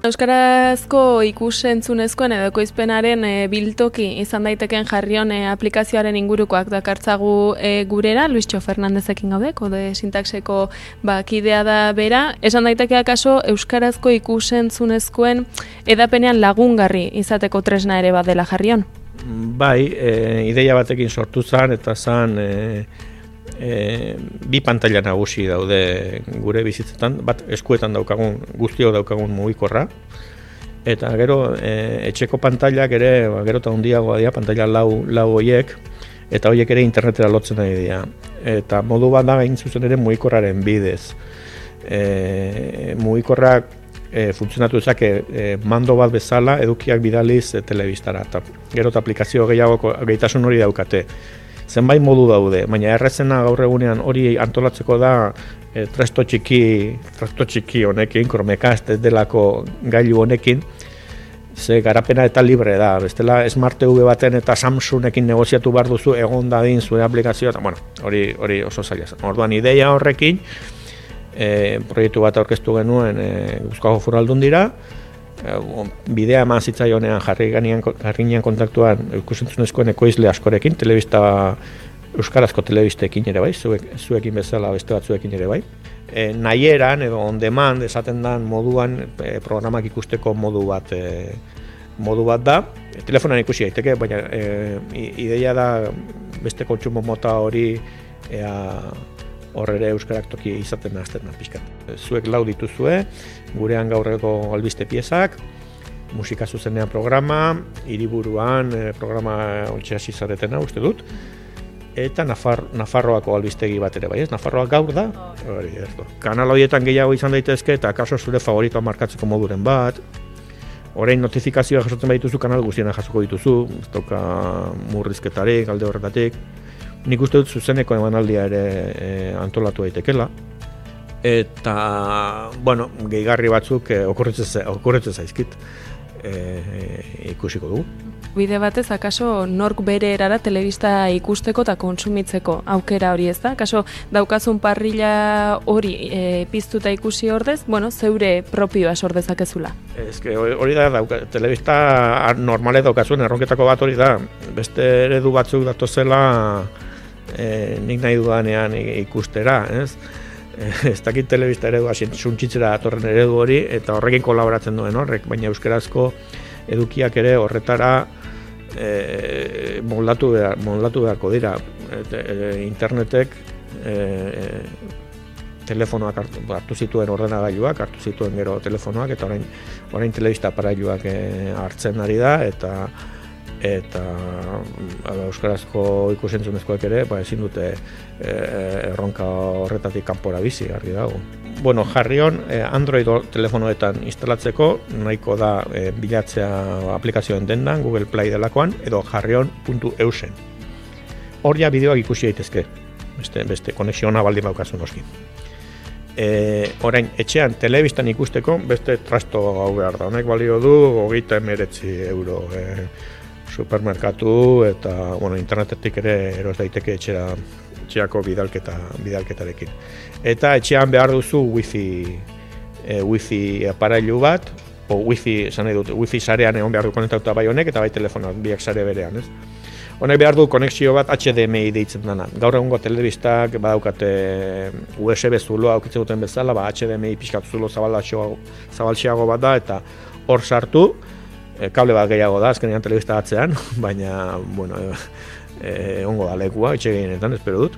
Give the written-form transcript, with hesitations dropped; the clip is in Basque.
Euskarazko ikus-entzunezkoen edo ekoizpenaren biltoki izan daiteken Jarrion aplikazioaren ingurukoak dakartzagu gurera, Luistxo Fernandezekin gaude, kode sintaxeko kidea da bera. Esan daiteke akaso euskarazko ikus-entzunezkoen edapenean lagungarri izateko tresna ere bat dela Jarrion? Bai, ideia batekin sortu zen eta zen bi pantaila nagusi daude gure bizitzetan, bat eskuetan daukagun, guztiok daukagun mugikorra, eta gero etxeko pantailak ere gero eta handiagoa dira, pantaila lau horiek, eta horiek ere internetera lotzen nahi dira. Eta modu bat da gain zuzen ere mugikorraren bidez. Mugikorrak funtzionatu ezake mando bat bezala edukiak bidaliz telebistara. Gero eta aplikazio gehiago gaitasun hori daukate. Zenbait modu daude, baina errezena gaur egunean hori antolatzeko da trasto txiki honekin, Chromecast delako gailu honekin, ze garapena eta libre da, bestela Smart TV baten eta Samsungekin negoziatu behar duzu egon dadin zure aplikazioa, eta hori oso zaila zen. Orduan ideia horrekin, proiektu bat aurkeztu genuen Gipuzkoako Foru Aldundira, bidea eman zitzaionean jarri ginen kontaktuan ikusentzunezkoen ekoizle askorekin, euskarazko telebistekin ere bai, zuekin bezala beste batzuekin ere bai. Nahieran edo on demand esaten den moduan programak ikusteko modu bat da. Telefonan ikusi daiteke, baina ideia da beste kontsumo mota hori horre euskarak toki izaten nahazten da pixkat. Zuek lau dituzue, gurean gaurreko albiste piezak, musika zuzenean programa, hiriburuan programa ontsi hasi zaretena uste dut, eta Nafarroako albistegi bat ere bai, ez? Nafarroak gaur da, kanal horietan gehiago izan daitezke eta kaso zure favoritoa markatzeko moduren bat. Orain notifikazioa jasotzen badituzu, kanal guztiena jasoko dituzu, ez dauka murrizketarik, alde horretatik. Nik uste dut zuzeneko emanaldia ere antolatu daitekela. Eta, bueno, gehigarri batzuk okurritzen zaizkit ikusiko dugu. Bide batez, akaso nork bere erara telebista ikusteko eta kontsumitzeko aukera hori ez da? Akaso daukazun parrilla hori piztuta ikusi ordez, bueno, zeure propioa sordezakezula? Hori da, telebista normale daukazuen erronketako bat hori da. Beste eredu batzuk datozela nik nahi dudanean ikustera, ez? Ez dakit telebista eredua suntxitzera atorren eredu hori eta horrekin kolaboratzen duen horrek, baina euskarazko edukiak ere horretara moldatu beharko dira. Internetek telefonoak hartu zituen ordenagailuak, hartu zituen gero telefonoak, eta orain telebista aparailuak hartzen ari da, eta euskarazko ikusentzunezkoek ere ezin dute erronka horretatik kanpora bizi, argi dago. Bueno, Jarrion Android telefonoetan instalatzeko nahiko da bilatzea aplikazioen dendan, Google Play delakoan, edo jarrion.eusen. Hor ja bideoak ikusi daitezke, beste konexiona baldin baukazu noski. Orain, etxean telebistan ikusteko beste trasto hau behar da. Honek balio du 39 euro supermerkatu eta internetetik ere eros daiteke etxeako bidalketarekin. Eta etxean behar duzu wifi aparailu bat, esan nahi dut, wifi sarean egon behar du konektatuta bai honek eta bai telefonoak biak sare berean, ez? Honek behar du konexio bat HDMI deitzen dena. Gaur egungo telebistak badaukate USB zuloa aukitzen duten bezala, HDMI pixkat zulo zabaltxeago bat da eta hor sartu, kable bat gehiago da, azkenean telebista atzean, baina, ongo da lekua, etxe gehienetan, espero dut.